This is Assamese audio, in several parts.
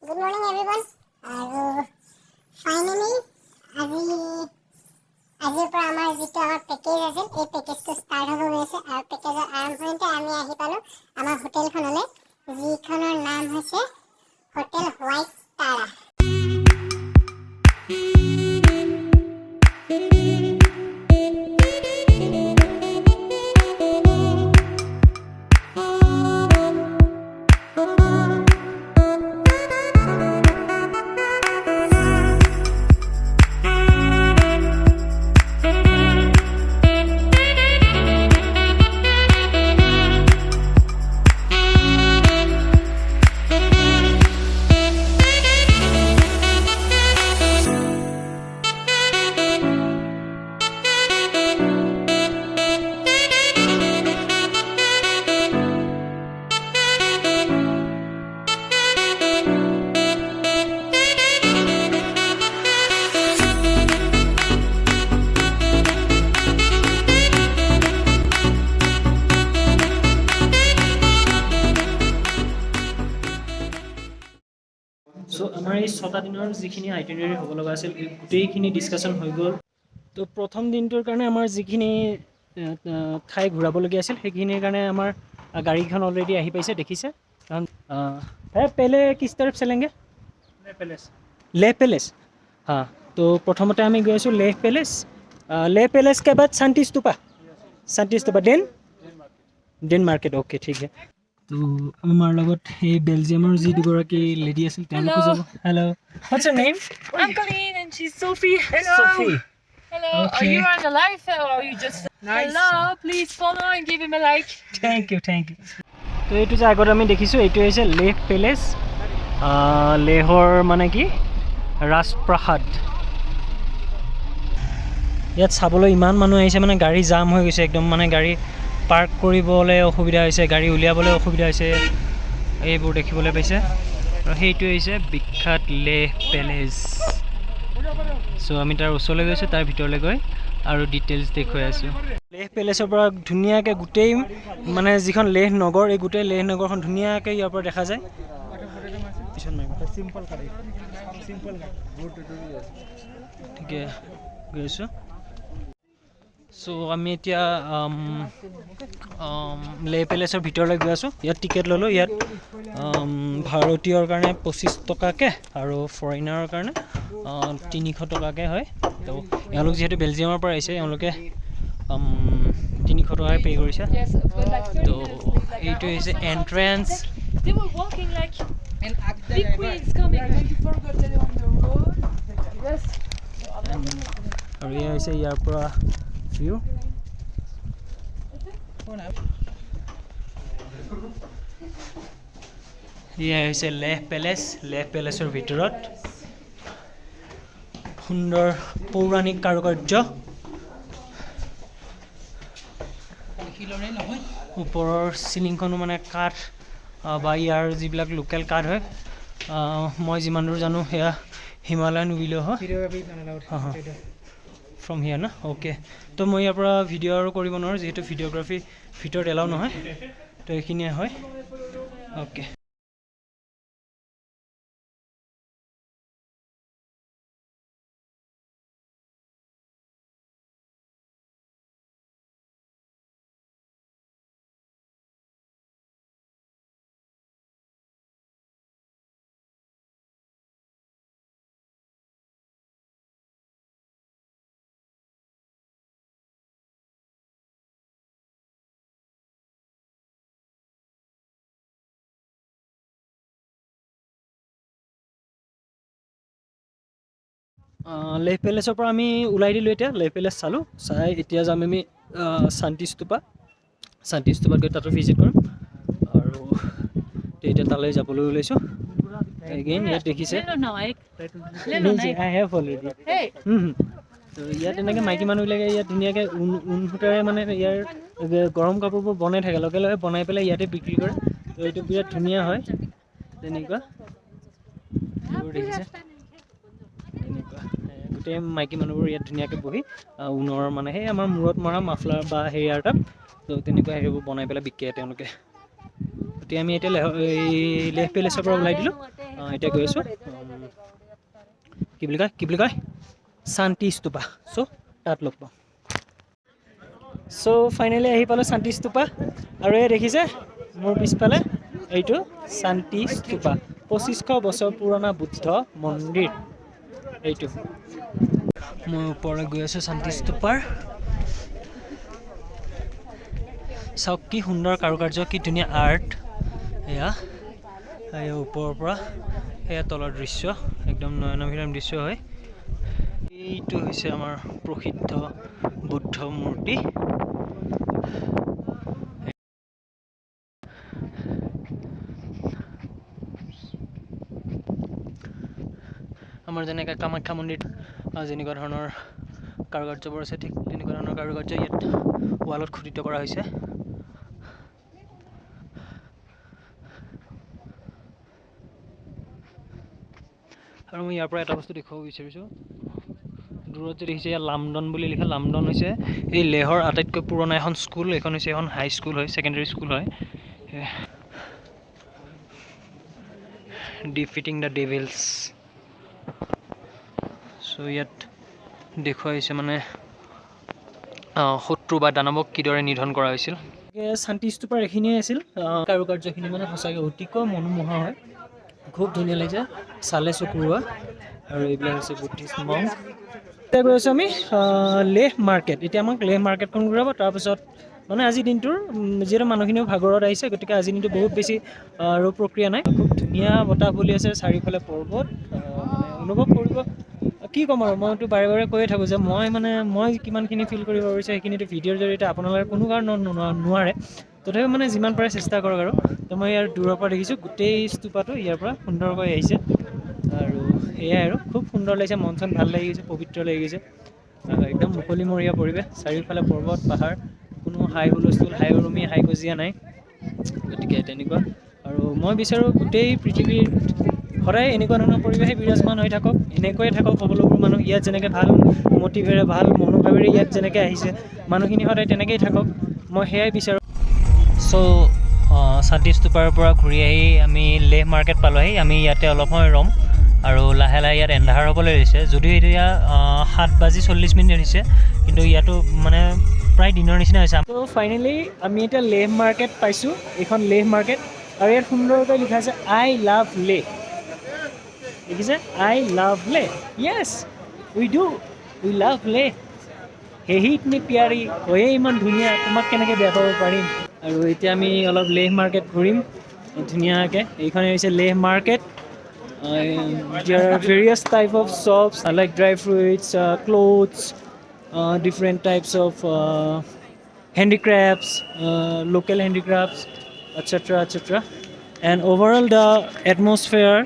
Good morning everyone. Finally, আজিৰ পৰা আমাৰ যিটো আমাৰ পেকেজ আছিল এই পেকেজটো ষ্টাৰ্ট হ'ব গৈছে আৰু পেকেজৰ আৰম্ভণিতে আমি আহি পালোঁ আমাৰ হোটেলখনলৈ যিখনৰ নাম হৈছে হোটেল হোৱাইট টাৰা। So আমাৰ এই 6টা দিনৰ যিখিনি আইটিনাৰি হ'ব লগা আছিল গোটেইখিনি ডিসকাশন হৈ গ'ল। তো প্ৰথম দিনটোৰ কাৰণে আমাৰ যিখিনি ঠাই ঘূৰাবলগীয়া আছিল সেইখিনিৰ কাৰণে আমাৰ গাড়ীখন অলৰেডি আহি পাইছে দেখিছে। কাৰণ पहले किस तरफ चलेंगे? लेह पैलेस। हाँ, तो प्रथमते आमी गई आছোঁ लेह पैलेस के बाद शांति स्तूपा डेन मार्केट ओके ठीक है। तो আমাৰ লগত এই বেলজিয়ামৰ যি দুগৰাকী লেডি আছিল তেওঁলোকো যাব। Hello' what's your name? I'm Colleen and she's Sophie. Hello. Sophie. Hello. Okay. Are you on the live or are you just Nice. Hello, please follow and give him a like. Thank you. তো এইটো যে আগত আমি দেখিছোঁ এইটো হৈছে লেহ পেলেচ। লেহৰ মানে কি ৰাজপ্ৰাসাদ। ইয়াত চাবলৈ ইমান মানুহ আহিছে মানে গাড়ী জাম হৈ গৈছে একদম, মানে গাড়ী পাৰ্ক কৰিবলৈ অসুবিধা হৈছে, গাড়ী উলিয়াবলৈ অসুবিধা হৈছে, এইবোৰ দেখিবলৈ পাইছে। আৰু সেইটো হৈছে বিখ্যাত লেহ পেলেচ। চ' আমি তাৰ ওচৰলৈ গৈছোঁ, তাৰ ভিতৰলৈ গৈ আৰু ডিটেইলছ দেখুৱাই আছোঁ। লেহ পেলেচৰ পৰা ধুনীয়াকৈ গোটেই মানে যিখন লেহ নগৰ এই গোটেই লেহ নগৰখন ধুনীয়াকৈ ইয়াৰ পৰা দেখা যায়। ঠিকে গৈছোঁ। চ' আমি এতিয়া লেহ পেলেচৰ ভিতৰলৈ গৈ আছোঁ। ইয়াত টিকেট ল'লোঁ। ইয়াত ভাৰতীয়ৰ কাৰণে 25 টকাকৈ আৰু ফৰেইনাৰৰ কাৰণে 300 টকাকৈ হয়। তো এওঁলোক যিহেতু বেলজিয়ামৰ পৰা আহিছে এওঁলোকে 300 টকাকৈ পে' কৰিছে। তো এইটো হৈছে entrance. They were walking like big queens coming. Yes. আৰু এয়া হৈছে ইয়াৰ পৰা ভিউ। এয়া হৈছে লেহ পেলেচৰ ভিতৰত সুন্দৰ পৌৰাণিক কাৰুকাৰ্য। ওপৰৰ চিলিংখনো মানে কাঠ বা ইয়াৰ যিবিলাক লোকেল কাঠ হয়, মই যিমান দূৰ জানো সেয়া হিমালয়ান উইল' হয় ফ্ৰম হিয়াৰ না অ'কে। তো মই ইয়াৰ পৰা ভিডিঅ' আৰু কৰিব নোৱাৰোঁ যিহেতু ভিডিঅ'গ্ৰাফী ভিতৰত এলাও নহয়। তো এইখিনিয়ে হয় অ'কে। লেহ পেলেচৰ পৰা আমি ওলাই দিলোঁ। এতিয়া লেহ পেলেচ চালোঁ, চাই এতিয়া যাম আমি শান্তি স্তূপাত গৈ তাতো ভিজিট কৰিম। আৰু এতিয়া তালৈ যাবলৈ ওলাইছোঁ। এগেইন ইয়াত দেখিছে তো ইয়াত এনেকৈ মাইকী মানুহবিলাকে ইয়াত ধুনীয়াকৈ ঊণ সূতাৰে মানে ইয়াৰ গৰম কাপোৰবোৰ বনাই থাকে, লগে লগে বনাই পেলাই ইয়াতে বিক্ৰী কৰে। তো এইটো বিৰাট ধুনীয়া হয় তেনেকুৱা দেখিছে। তেনেকুৱা গোটেই মাইকী মানুহবোৰ ইয়াত ধুনীয়াকৈ বহি ঊণৰ মানে সেই আমাৰ মূৰত মৰা মাফলাৰ বা হেয়াৰ টাপ তো তেনেকুৱা সেইবোৰ বনাই পেলাই বিকে তেওঁলোকে। গতিকে আমি এতিয়া লেহ পেলেচৰ পৰা ওলাই দিলোঁ এতিয়া গৈ আছোঁ কি বুলি কয় শান্তি স্তূপা চ' তাত লগ পাওঁ চ' ফাইনেলি আহি পালোঁ শান্তি স্তূপা আৰু এই দেখিছে মোৰ পিছফালে এইটো শান্তি স্তূপা 2500 বছৰ পুৰণা বুদ্ধ মন্দিৰ এইটো মই ওপৰলৈ গৈ আছোঁ শান্তি স্তূপাৰ চাওক কি সুন্দৰ কাৰুকাৰ্য কি ধুনীয়া আৰ্ট এয়া ওপৰৰ পৰা এয়া তলৰ দৃশ্য একদম নয়নভিৰাম দৃশ্য হয় এইটো হৈছে আমাৰ প্ৰসিদ্ধ বুদ্ধ মূৰ্তি আমাৰ যেনেকৈ কামাখ্যা মন্দিৰ যেনেকুৱা ধৰণৰ কাৰুকাৰ্যবোৰ আছে ঠিক তেনেকুৱা ধৰণৰ কাৰুকাৰ্য ইয়াত ৱালত খোদিত কৰা হৈছে আৰু মই ইয়াৰ পৰা এটা বস্তু দেখুৱাব বিচাৰিছোঁ দূৰত যে দেখিছে ইয়াত লামডন বুলি লিখা লামডন হৈছে এই লেহৰ আটাইতকৈ পুৰণা এখন স্কুল এইখন হৈছে এখন হাই স্কুল হয় ছেকেণ্ডেৰী স্কুল হয় ডিফিটিং দ্য ডেভিলছ চ' ইয়াত দেখুওৱা হৈছে মানে শত্ৰু বা দানৱক কিদৰে নিধন কৰা হৈছিল শান্তি স্তূপাৰ এইখিনিয়ে আছিল কাৰুকাৰ্যখিনি মানে সঁচাকৈ অতিকৈ মনোমোহা হয় খুব ধুনীয়া লাগিছে চালে চকুৰোৱা আৰু এইবিলাক হৈছে বুদ্ধিষ্ট মংক এতিয়া গৈ আছোঁ আমি লেহ মাৰ্কেট এতিয়া আমাক লেহ মাৰ্কেটখন ঘূৰাব তাৰপিছত মানে আজিৰ দিনটোৰ যিহেতু মানুহখিনিও ভাগৰত আহিছে গতিকে আজিৰ দিনটো বহুত বেছি আৰু প্ৰক্ৰিয়া নাই খুব ধুনীয়া বতাহ বলি আছে চাৰিওফালে পৰ্বত মানে অনুভৱ কৰিব কি ক'ম আৰু মইতো বাৰে বাৰে কৈয়ে থাকোঁ যে মই কিমানখিনি ফিল কৰিব পাৰিছোঁ সেইখিনিতো ভিডিঅ'ৰ জৰিয়তে আপোনালোকে কোনো কাৰণত নোৱাৰে তথাপিও মানে যিমান পাৰে চেষ্টা কৰক আৰু তো মই ইয়াৰ দূৰৰ পৰা দেখিছোঁ গোটেই স্তূপাটো ইয়াৰ পৰা সুন্দৰকৈ আহিছে আৰু এয়াই আৰু খুব সুন্দৰ লাগিছে মন চন ভাল লাগি গৈছে পবিত্ৰ লাগি গৈছে একদম মুকলিমূৰীয়া পৰিৱেশ চাৰিওফালে পৰ্বত পাহাৰ কোনো হাই হুলস্থুল হাই উৰুমি হাই কজিয়া নাই গতিকে তেনেকুৱা আৰু মই বিচাৰোঁ গোটেই পৃথিৱীৰ সদায় এনেকুৱা ধৰণৰ পৰিৱেশে বিৰাজমান হৈ থাকক এনেকৈয়ে থাকক সকলোবোৰ মানুহ ইয়াত যেনেকৈ ভাল মটিভেৰে ভাল মনোভাৱেৰে ইয়াত যেনেকৈ আহিছে মানুহখিনি সদায় তেনেকৈয়ে থাকক মই সেয়াই বিচাৰোঁ চ' শান্তি স্তূপাৰ পৰা ঘূৰি আহি আমি লেহ মাৰ্কেট পালোঁহি আমি ইয়াতে অলপ সময় ৰ'ম আৰু লাহে লাহে ইয়াত এন্ধাৰ হ'বলৈ লৈছে যদিও এতিয়া 7:40 হৈছে কিন্তু ইয়াতো মানে প্ৰায় দিনৰ নিচিনা হৈছে ত' ফাইনেলি আমি এতিয়া লেহ মাৰ্কেট পাইছোঁ এইখন লেহ মাৰ্কেট আৰু ইয়াত সুন্দৰকৈ লিখা আছে আই লাভ লেহ দেখিছে I love Leh Yes we love Leh হেহি ইতনি পিয়াৰী হৈয়ে ইমান ধুনীয়া তোমাক কেনেকৈ বেয়া পাব পাৰিম আৰু এতিয়া আমি অলপ লেহ মাৰ্কেট ঘূৰিম ধুনীয়াকৈ এইখনে হৈছে Leh market there are various type of shops like dry fruits clothes different types of handicrafts local handicrafts etc and overall the atmosphere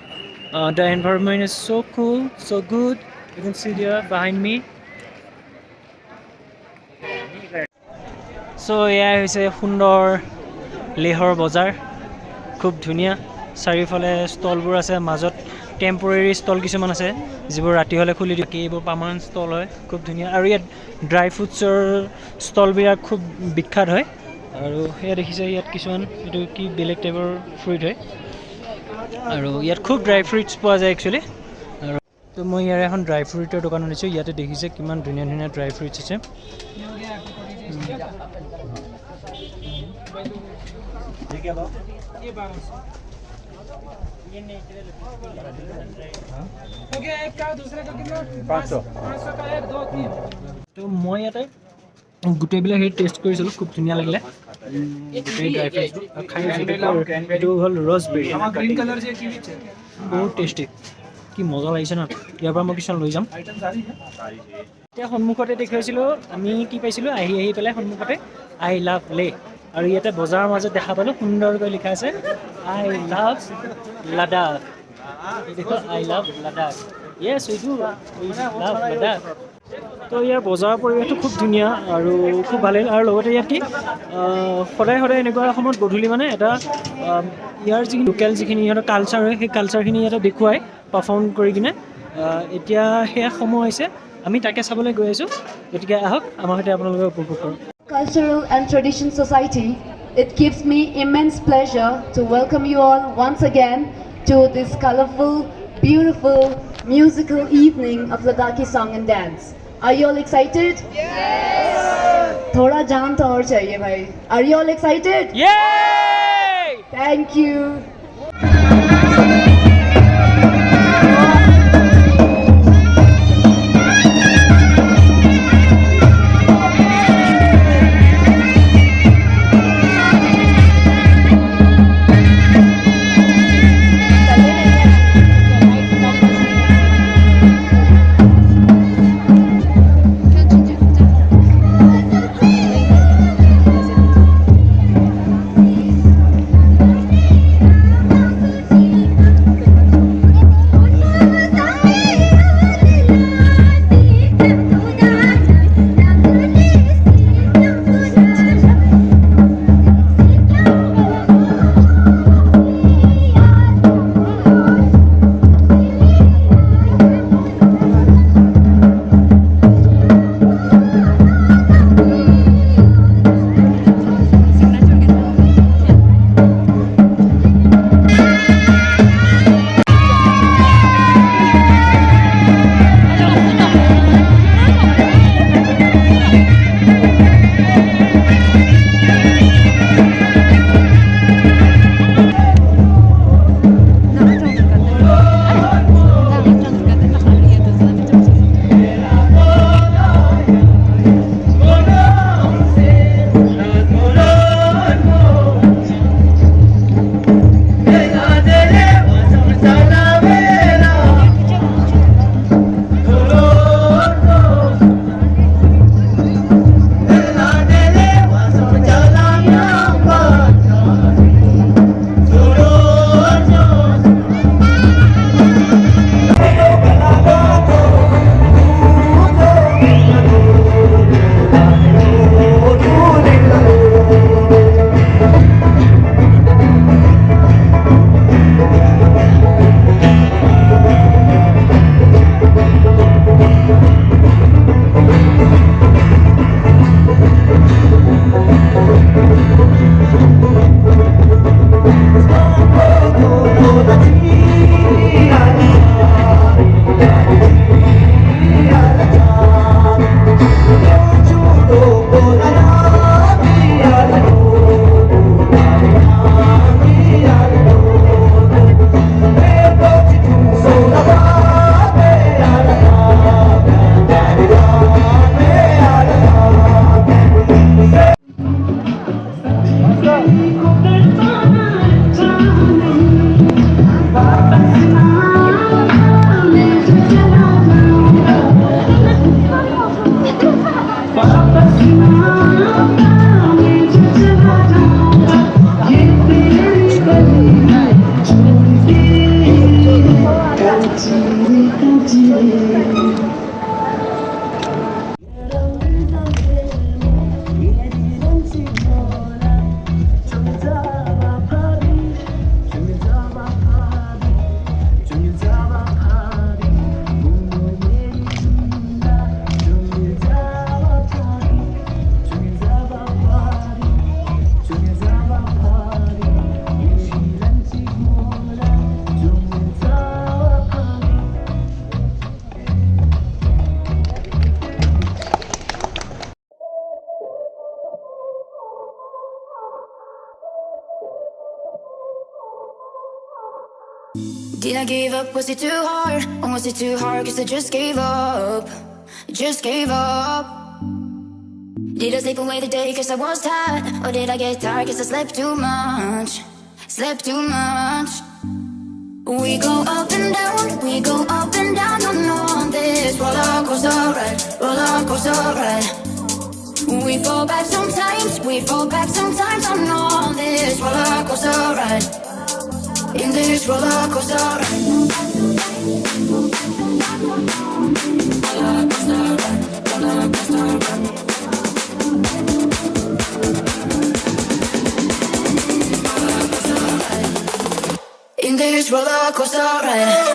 the environment is so cool so good you can see there behind me so এয়া হৈছে সুন্দৰ লেহৰ বজাৰ খুব ধুনীয়া চাৰিওফালে ষ্টলবোৰ আছে মাজত টেম্পৰেৰী ষ্টল কিছুমান আছে যিবোৰ ৰাতি হ'লে খুলি দিয়ে এইবোৰ পাৰ্মানেণ্ট ষ্টল হয় খুব ধুনীয়া আৰু ইয়াত ড্ৰাই ফ্ৰুটছৰ ষ্টলবিলাক খুব বিখ্যাত হয় আৰু সেয়া দেখিছে ইয়াত কিছুমান এইটো কি বেলেগ টাইপৰ ফ্ৰুইট হয় আৰু ইয়াত খুব ড্ৰাই ফ্ৰুইটছ পোৱা যায় একচুৱেলি আৰু তো মই ইয়াৰ এখন ড্ৰাই ফ্ৰুইটৰ দোকান আনিছোঁ ইয়াতে দেখিছে কিমান ধুনীয়া ধুনীয়া ড্ৰাই ফ্ৰুইটছ আছে তো মই ইয়াতে গোটেইবিলাক হেৰি টেষ্ট কৰিছিলোঁ খুব ধুনীয়া লাগিলে গোটেই ড্ৰাই ফ্ৰুটছবোৰ খাই এইটো হ'ল ৰছবেৰী বহুত টেষ্টি কি মজা লাগিছে ন ইয়াৰ পৰা মই কিছুমান লৈ যাম এতিয়া সন্মুখতে দেখুৱাইছিলোঁ আমি কি পাইছিলোঁ আহি পেলাই সন্মুখতে আই লাভ লে আৰু ইয়াতে বজাৰৰ মাজত দেখা পালোঁ সুন্দৰকৈ লিখা আছে আই লাভ লাডাখ দেখো I love Ladakh Yes we love Ladakh তো ইয়াৰ বজাৰৰ পৰিৱেশটো খুব ধুনীয়া আৰু খুব ভাল লাগিল আৰু লগতে ইয়াত কি সদায় এনেকুৱা সময়ত গধূলি মানে এটা ইয়াৰ যিখিনি লোকেল যিখিনি ইহঁতৰ কালচাৰ হয় সেই কালচাৰখিনি ইয়াতে দেখুৱাই পাৰফৰ্ম কৰি কিনে এতিয়া সেয়া সময় হৈছে আমি তাকে চাবলৈ গৈ আছোঁ গতিকে আহক আমাৰ সৈতে আপোনালোকে উপভোগ কৰক Cultural and Tradition Society, it gives me immense pleasure to welcome you all once again to this colorful, beautiful, musical evening of Ladakhi song and dance. Are you all excited? Yes! Thoda jaan to aur chahiye bhai. Are you all excited? Yay! Thank you. Did I give up? Was it too hard? Or was it too hard? Cause I just gave up. Just gave up. Did I sleep away the day cause I was tired? Or did I get tired cause I slept too much? Slept too much. We go up and down, we go up and down on this roller coaster ride, roller coaster ride. We fall back sometimes, we fall back sometimes on this roller coaster ride. In this roller coaster ride. Roller coaster ride, roller coaster ride. In this roller coaster ride.